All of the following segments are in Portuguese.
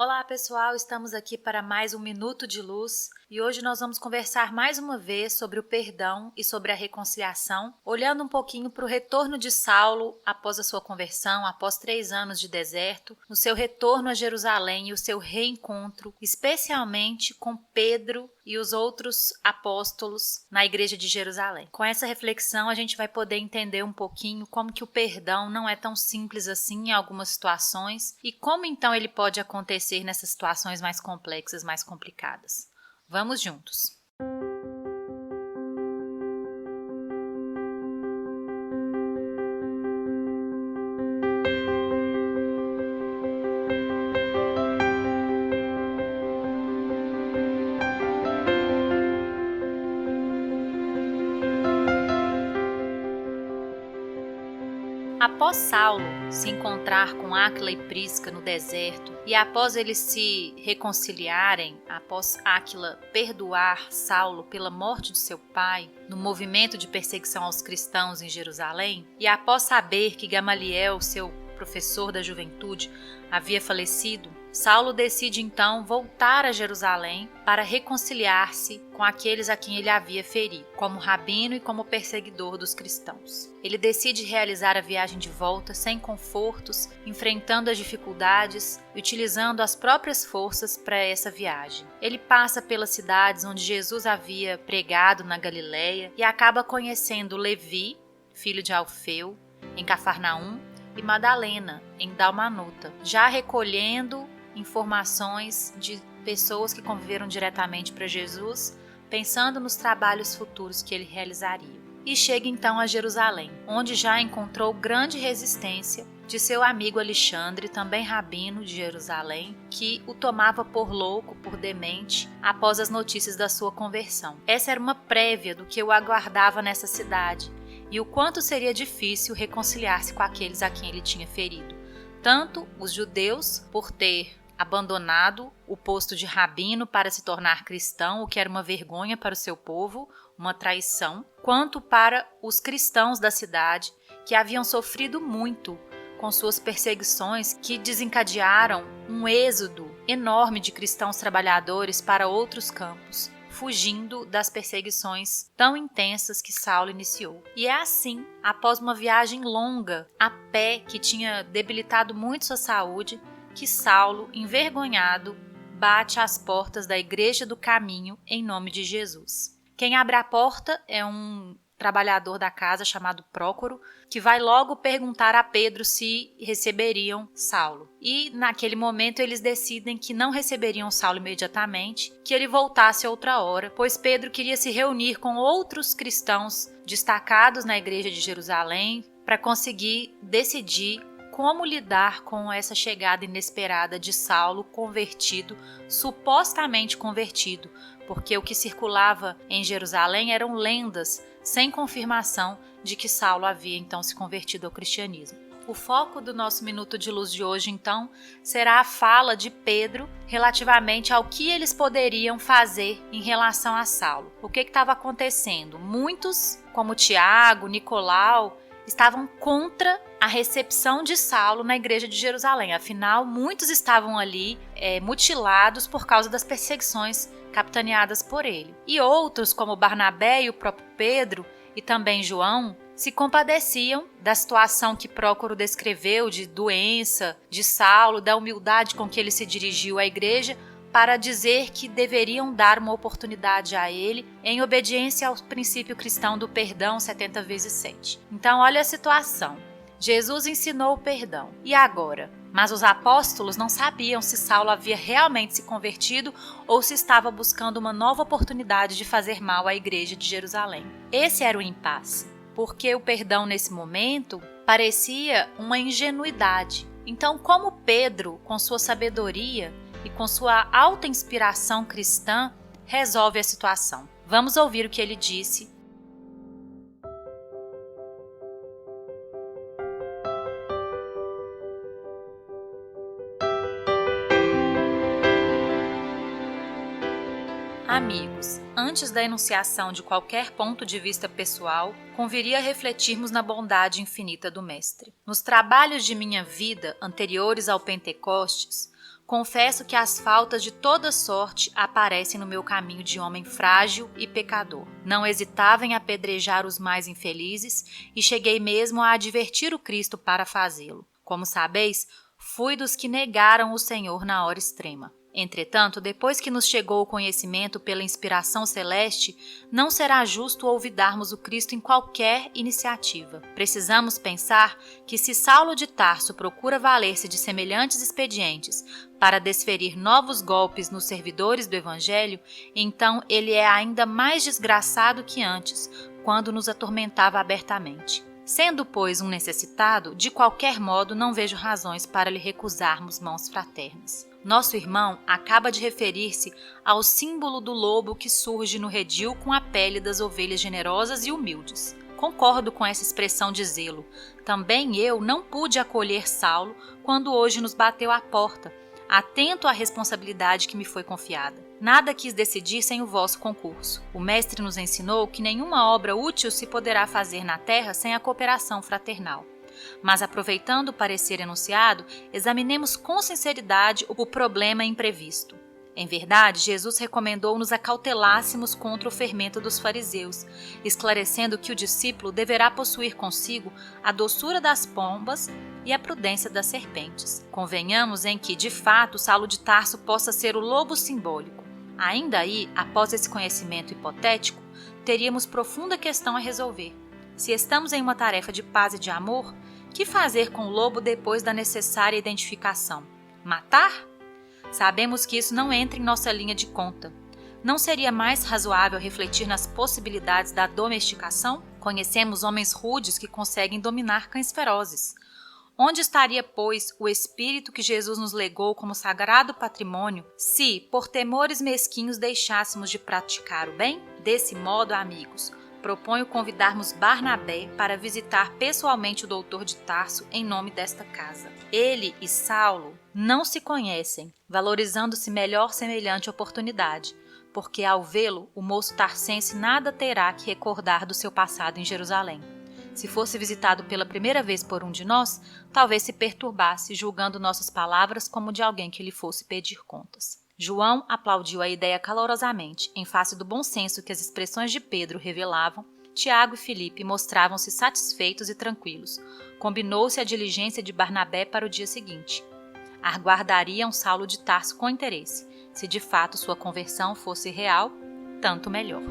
Olá pessoal, estamos aqui para mais um Minuto de Luz e hoje nós vamos conversar mais uma vez sobre o perdão e sobre a reconciliação, olhando um pouquinho para o retorno de Saulo após a sua conversão, após 3 anos de deserto, no seu retorno a Jerusalém e o seu reencontro, especialmente com Pedro e os outros apóstolos na igreja de Jerusalém. Com essa reflexão a gente vai poder entender um pouquinho como que o perdão não é tão simples assim em algumas situações e como então ele pode acontecer nessas situações mais complexas, mais complicadas. Vamos juntos! Após Saulo se encontrar com Áquila e Prisca no deserto e após eles se reconciliarem, após Áquila perdoar Saulo pela morte de seu pai no movimento de perseguição aos cristãos em Jerusalém e após saber que Gamaliel, seu professor da juventude, havia falecido, Saulo decide então voltar a Jerusalém para reconciliar-se com aqueles a quem ele havia ferido, como rabino e como perseguidor dos cristãos. Ele decide realizar a viagem de volta sem confortos, enfrentando as dificuldades e utilizando as próprias forças para essa viagem. Ele passa pelas cidades onde Jesus havia pregado na Galileia e acaba conhecendo Levi, filho de Alfeu, em Cafarnaum, e Madalena, em Dalmanuta, já recolhendo informações de pessoas que conviveram diretamente para Jesus, pensando nos trabalhos futuros que ele realizaria. E chega então a Jerusalém, onde já encontrou grande resistência de seu amigo Alexandre, também rabino de Jerusalém, que o tomava por louco, por demente, após as notícias da sua conversão. Essa era uma prévia do que o aguardava nessa cidade e o quanto seria difícil reconciliar-se com aqueles a quem ele tinha ferido. Tanto os judeus, por ter abandonado o posto de rabino para se tornar cristão, o que era uma vergonha para o seu povo, uma traição, quanto para os cristãos da cidade, que haviam sofrido muito com suas perseguições, que desencadearam um êxodo enorme de cristãos trabalhadores para outros campos, fugindo das perseguições tão intensas que Saulo iniciou. E é assim, após uma viagem longa, a pé, que tinha debilitado muito sua saúde, que Saulo, envergonhado, bate às portas da Igreja do Caminho em nome de Jesus. Quem abre a porta é um trabalhador da casa chamado Prócoro, que vai logo perguntar a Pedro se receberiam Saulo. E naquele momento eles decidem que não receberiam Saulo imediatamente, que ele voltasse outra hora, pois Pedro queria se reunir com outros cristãos destacados na igreja de Jerusalém para conseguir decidir como lidar com essa chegada inesperada de Saulo convertido, supostamente convertido, porque o que circulava em Jerusalém eram lendas sem confirmação de que Saulo havia então se convertido ao cristianismo. O foco do nosso Minuto de Luz de hoje, então, será a fala de Pedro relativamente ao que eles poderiam fazer em relação a Saulo. O que estava acontecendo? Muitos, como Tiago, Nicolau, estavam contra a recepção de Saulo na igreja de Jerusalém. Afinal, muitos estavam ali mutilados por causa das perseguições capitaneadas por ele. E outros, como Barnabé e o próprio Pedro, e também João, se compadeciam da situação que Prócoro descreveu de doença de Saulo, da humildade com que ele se dirigiu à igreja, para dizer que deveriam dar uma oportunidade a ele em obediência ao princípio cristão do perdão 70 vezes 7. Então, olha a situação. Jesus ensinou o perdão. E agora? Mas os apóstolos não sabiam se Saulo havia realmente se convertido ou se estava buscando uma nova oportunidade de fazer mal à igreja de Jerusalém. Esse era o impasse, porque o perdão nesse momento parecia uma ingenuidade. Então, como Pedro, com sua sabedoria e com sua alta inspiração cristã, resolve a situação? Vamos ouvir o que ele disse. Amigos, antes da enunciação de qualquer ponto de vista pessoal, conviria refletirmos na bondade infinita do Mestre. Nos trabalhos de minha vida anteriores ao Pentecostes, confesso que as faltas de toda sorte aparecem no meu caminho de homem frágil e pecador. Não hesitava em apedrejar os mais infelizes e cheguei mesmo a advertir o Cristo para fazê-lo. Como sabeis, fui dos que negaram o Senhor na hora extrema. Entretanto, depois que nos chegou o conhecimento pela inspiração celeste, não será justo olvidarmos o Cristo em qualquer iniciativa. Precisamos pensar que se Saulo de Tarso procura valer-se de semelhantes expedientes para desferir novos golpes nos servidores do Evangelho, então ele é ainda mais desgraçado que antes, quando nos atormentava abertamente. Sendo, pois, um necessitado, de qualquer modo não vejo razões para lhe recusarmos mãos fraternas. Nosso irmão acaba de referir-se ao símbolo do lobo que surge no redil com a pele das ovelhas generosas e humildes. Concordo com essa expressão de zelo. Também eu não pude acolher Saulo quando hoje nos bateu à porta, atento à responsabilidade que me foi confiada. Nada quis decidir sem o vosso concurso. O mestre nos ensinou que nenhuma obra útil se poderá fazer na terra sem a cooperação fraternal. Mas, aproveitando o parecer enunciado, examinemos com sinceridade o problema imprevisto. Em verdade, Jesus recomendou-nos acautelássemos contra o fermento dos fariseus, esclarecendo que o discípulo deverá possuir consigo a doçura das pombas e a prudência das serpentes. Convenhamos em que, de fato, Saulo de Tarso possa ser o lobo simbólico. Ainda aí, após esse conhecimento hipotético, teríamos profunda questão a resolver. Se estamos em uma tarefa de paz e de amor, que fazer com o lobo depois da necessária identificação? Matar? Sabemos que isso não entra em nossa linha de conta. Não seria mais razoável refletir nas possibilidades da domesticação? Conhecemos homens rudes que conseguem dominar cães ferozes. Onde estaria, pois, o espírito que Jesus nos legou como sagrado patrimônio se, por temores mesquinhos, deixássemos de praticar o bem? Desse modo, amigos, proponho convidarmos Barnabé para visitar pessoalmente o doutor de Tarso em nome desta casa. Ele e Saulo não se conhecem, valorizando-se melhor semelhante oportunidade, porque ao vê-lo, o moço tarsense nada terá que recordar do seu passado em Jerusalém. Se fosse visitado pela primeira vez por um de nós, talvez se perturbasse, julgando nossas palavras como de alguém que lhe fosse pedir contas. João aplaudiu a ideia calorosamente, em face do bom senso que as expressões de Pedro revelavam. Tiago e Filipe mostravam-se satisfeitos e tranquilos. Combinou-se a diligência de Barnabé para o dia seguinte. Aguardariam Saulo de Tarso com interesse. Se de fato sua conversão fosse real, tanto melhor.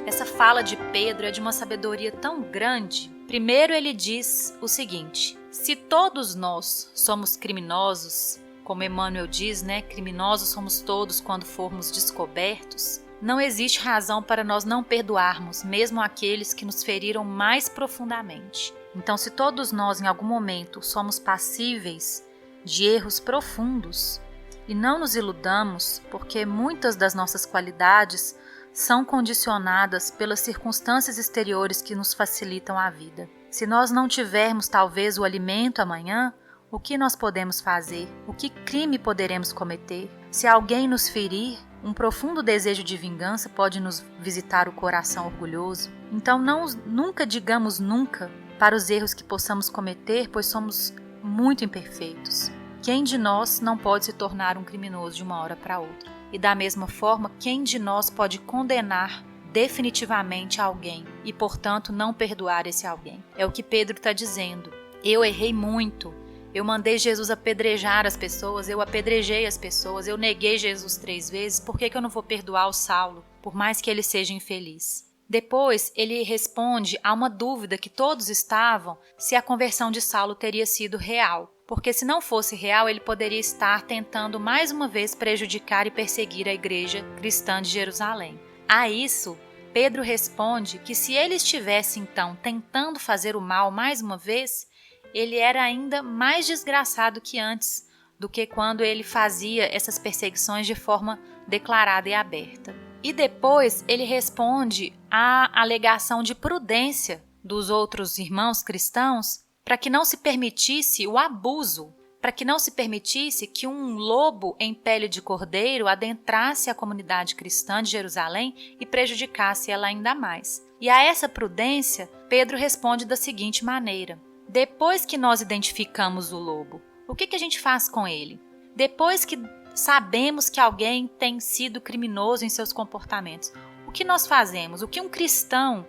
Essa fala de Pedro é de uma sabedoria tão grande. Primeiro ele diz o seguinte: se todos nós somos criminosos, como Emmanuel diz, criminosos somos todos quando formos descobertos, não existe razão para nós não perdoarmos, mesmo aqueles que nos feriram mais profundamente. Então, se todos nós em algum momento somos passíveis de erros profundos, e não nos iludamos, porque muitas das nossas qualidades são condicionadas pelas circunstâncias exteriores que nos facilitam a vida. Se nós não tivermos talvez o alimento amanhã, o que nós podemos fazer? O que crime poderemos cometer? Se alguém nos ferir, um profundo desejo de vingança pode nos visitar o coração orgulhoso. Então nunca digamos nunca para os erros que possamos cometer, pois somos muito imperfeitos. Quem de nós não pode se tornar um criminoso de uma hora para outra? E da mesma forma, quem de nós pode condenar definitivamente alguém e, portanto, não perdoar esse alguém? É o que Pedro está dizendo. Eu errei muito. Eu mandei Jesus apedrejar as pessoas, eu apedrejei as pessoas, eu neguei Jesus 3 vezes. Por que eu não vou perdoar o Saulo, por mais que ele seja infeliz? Depois, ele responde a uma dúvida que todos estavam, se a conversão de Saulo teria sido real. Porque se não fosse real, ele poderia estar tentando mais uma vez prejudicar e perseguir a igreja cristã de Jerusalém. A isso, Pedro responde que se ele estivesse então tentando fazer o mal mais uma vez, ele era ainda mais desgraçado que antes, do que quando ele fazia essas perseguições de forma declarada e aberta. E depois ele responde à alegação de prudência dos outros irmãos cristãos, para que não se permitisse o abuso para que não se permitisse que um lobo em pele de cordeiro adentrasse a comunidade cristã de Jerusalém e prejudicasse ela ainda mais. E a essa prudência, Pedro responde da seguinte maneira: depois que nós identificamos o lobo, o que a gente faz com ele? Depois que sabemos que alguém tem sido criminoso em seus comportamentos, o que nós fazemos? O que um cristão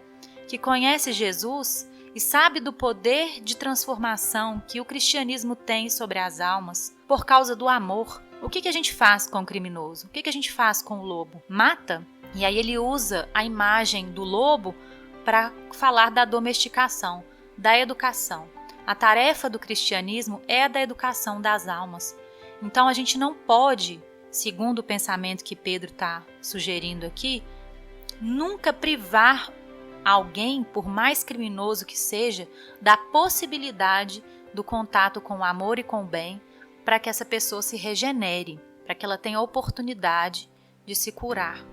que conhece Jesus e sabe do poder de transformação que o cristianismo tem sobre as almas por causa do amor, o que a gente faz com o criminoso? O que a gente faz com o lobo? Mata? E aí ele usa a imagem do lobo para falar da domesticação, da educação. A tarefa do cristianismo é a da educação das almas. Então a gente não pode, segundo o pensamento que Pedro está sugerindo aqui, nunca privar alguém, por mais criminoso que seja, da possibilidade do contato com o amor e com o bem, para que essa pessoa se regenere, para que ela tenha a oportunidade de se curar,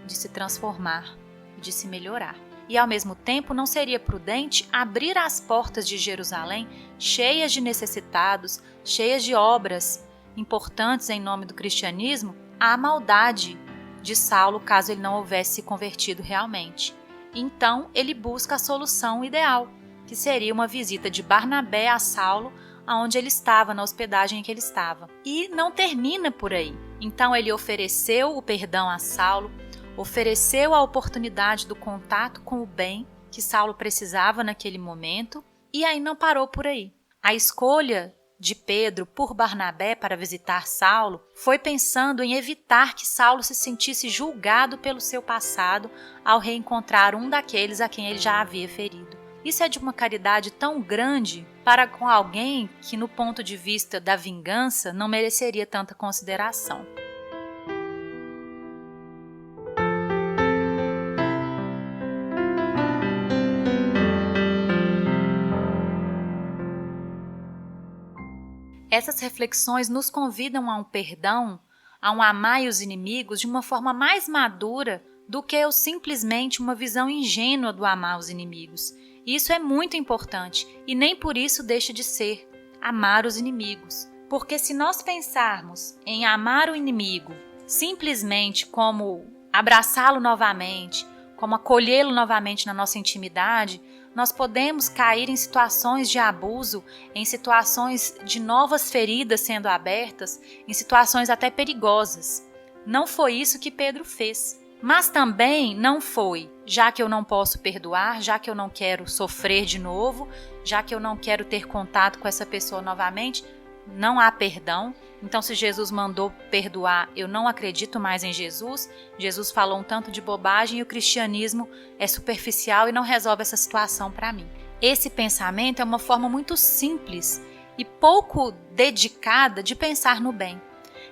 de se transformar, de se melhorar. E ao mesmo tempo não seria prudente abrir as portas de Jerusalém cheias de necessitados, cheias de obras importantes em nome do cristianismo, à maldade de Saulo, caso ele não houvesse se convertido realmente. Então ele busca a solução ideal, que seria uma visita de Barnabé a Saulo, aonde ele estava, na hospedagem em que ele estava. E não termina por aí. Então ele ofereceu o perdão a Saulo, ofereceu a oportunidade do contato com o bem que Saulo precisava naquele momento, e aí não parou por aí. A escolha de Pedro por Barnabé para visitar Saulo foi pensando em evitar que Saulo se sentisse julgado pelo seu passado ao reencontrar um daqueles a quem ele já havia ferido. Isso é de uma caridade tão grande para com alguém que, no ponto de vista da vingança, não mereceria tanta consideração. Essas reflexões nos convidam a um perdão, a um amar os inimigos de uma forma mais madura do que simplesmente uma visão ingênua do amar os inimigos. Isso é muito importante e nem por isso deixa de ser amar os inimigos. Porque se nós pensarmos em amar o inimigo simplesmente como abraçá-lo novamente, como acolhê-lo novamente na nossa intimidade, nós podemos cair em situações de abuso, em situações de novas feridas sendo abertas, em situações até perigosas. Não foi isso que Pedro fez. Mas também não foi, já que eu não posso perdoar, já que eu não quero sofrer de novo, já que eu não quero ter contato com essa pessoa novamente, não há perdão. Então, se Jesus mandou perdoar, eu não acredito mais em Jesus. Jesus falou um tanto de bobagem e o cristianismo é superficial e não resolve essa situação para mim. Esse pensamento é uma forma muito simples e pouco dedicada de pensar no bem.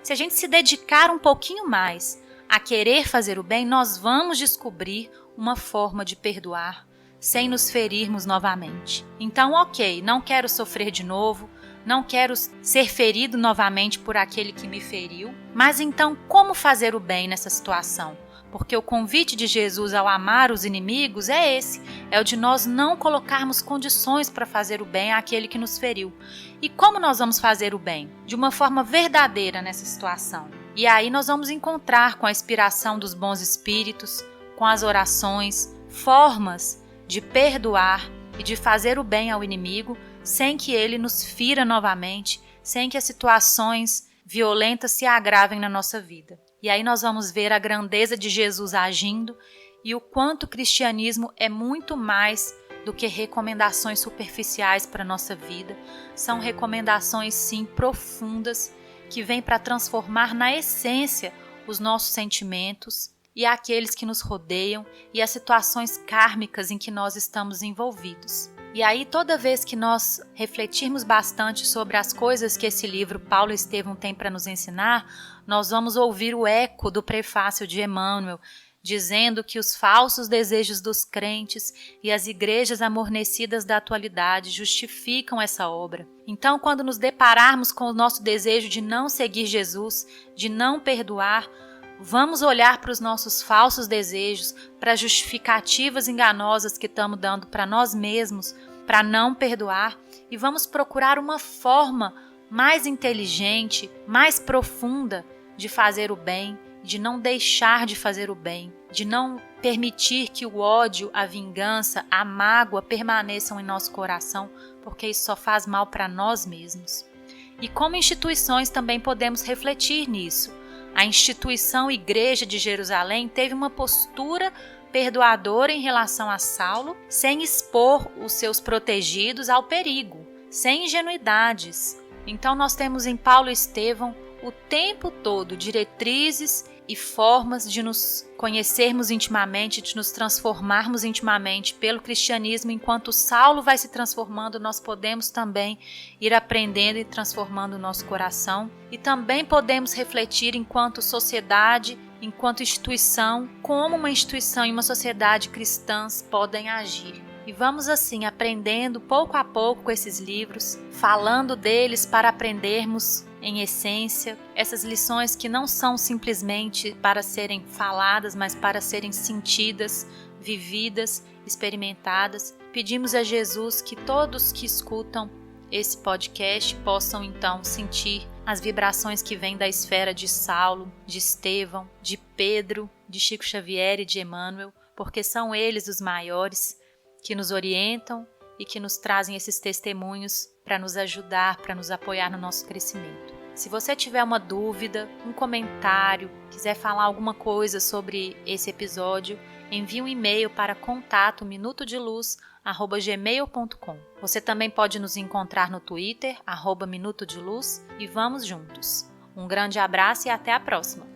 Se a gente se dedicar um pouquinho mais a querer fazer o bem, nós vamos descobrir uma forma de perdoar sem nos ferirmos novamente. Então, ok, não quero sofrer de novo, não quero ser ferido novamente por aquele que me feriu, mas então como fazer o bem nessa situação? Porque o convite de Jesus ao amar os inimigos é esse, é o de nós não colocarmos condições para fazer o bem àquele que nos feriu. E como nós vamos fazer o bem? De uma forma verdadeira nessa situação. E aí nós vamos encontrar com a inspiração dos bons espíritos, com as orações, formas de perdoar e de fazer o bem ao inimigo, sem que ele nos fira novamente, sem que as situações violentas se agravem na nossa vida. E aí nós vamos ver a grandeza de Jesus agindo e o quanto o cristianismo é muito mais do que recomendações superficiais para a nossa vida. São recomendações, sim, profundas, que vêm para transformar na essência os nossos sentimentos e aqueles que nos rodeiam e as situações kármicas em que nós estamos envolvidos. E aí, toda vez que nós refletirmos bastante sobre as coisas que esse livro Paulo e Estevão tem para nos ensinar, nós vamos ouvir o eco do prefácio de Emmanuel, dizendo que os falsos desejos dos crentes e as igrejas amornecidas da atualidade justificam essa obra. Então, quando nos depararmos com o nosso desejo de não seguir Jesus, de não perdoar, vamos olhar para os nossos falsos desejos, para as justificativas enganosas que estamos dando para nós mesmos, para não perdoar, e vamos procurar uma forma mais inteligente, mais profunda de fazer o bem, de não deixar de fazer o bem, de não permitir que o ódio, a vingança, a mágoa permaneçam em nosso coração, porque isso só faz mal para nós mesmos. E como instituições também podemos refletir nisso. A instituição Igreja de Jerusalém teve uma postura perdoadora em relação a Saulo, sem expor os seus protegidos ao perigo, sem ingenuidades. Então nós temos em Paulo e Estevão o tempo todo diretrizes e formas de nos conhecermos intimamente, de nos transformarmos intimamente pelo cristianismo. Enquanto Saulo vai se transformando, nós podemos também ir aprendendo e transformando o nosso coração. E também podemos refletir enquanto sociedade, enquanto instituição, como uma instituição e uma sociedade cristãs podem agir. E vamos assim aprendendo pouco a pouco com esses livros, falando deles para aprendermos em essência essas lições que não são simplesmente para serem faladas, mas para serem sentidas, vividas, experimentadas. Pedimos a Jesus que todos que escutam esse podcast possam então sentir as vibrações que vêm da esfera de Saulo, de Estevão, de Pedro, de Chico Xavier e de Emmanuel, porque são eles os maiores que nos orientam e que nos trazem esses testemunhos para nos ajudar, para nos apoiar no nosso crescimento. Se você tiver uma dúvida, um comentário, quiser falar alguma coisa sobre esse episódio, envie um e-mail para contato@minutodeluz@gmail.com. Você também pode nos encontrar no Twitter, @minutodeluz, e vamos juntos. Um grande abraço e até a próxima!